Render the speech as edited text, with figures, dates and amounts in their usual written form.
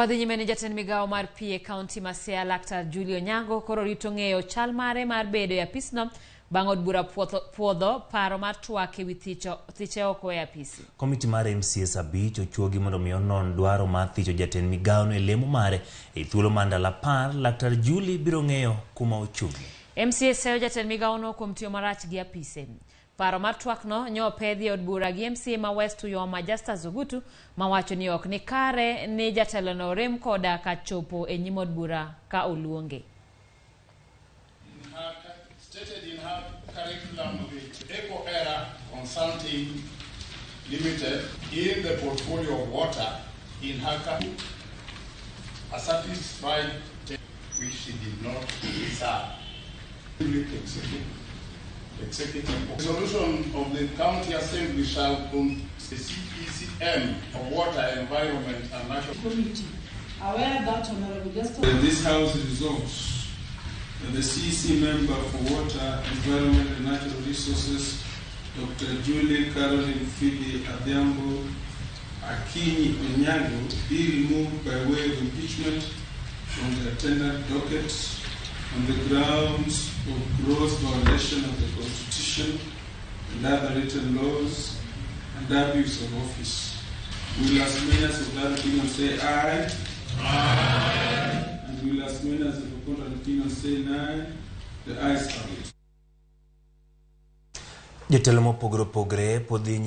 Kawadhi nyime jatend migao mar pie county ma Siaya Laktar Julie Onyango koro rito ng'eyo chal mare mar bedo e apisno bang' od bura puodho paro mar twak ewi thiche oko e apisi. Komiti mar MCS abich ochuogi mondo mi onon dwaro mar thicho jatend migao no e lemo mare e thuolo mandala par. Laktar Julie biro ng'eyo kuma ochungi. MCS seyo jatend migao no kuom tiyo marach gi apise. Paro mar twak no nyo pedhi od bura gi MCA ma West yo Majesta Zugutu mawacho ni ok ni kare ni jatelo no rem koda ka chopo e nyim od bura ka oluonge. Stated in her curriculum with Eco Era Consulting Limited in the portfolio of water in her country, a satisfied which she did not deserve. Executive resolution of the County Assembly shall the CECM of Water, Environment and National Committee aware that Honorable Justice this House resolves that the CEC member for Water, Environment and Natural Resources, Dr. Julie Caroline Fidi Adhiambo Akinyi Onyango, be removed by way of impeachment from the attendant docket on the grounds of gross violation of the Constitution and other written laws and abuse of office. Will as many as of that opinion say aye? Aye. And will as many as of the contrary opinion say nay? The ayes have it. Jotelo mopogore opogore podhi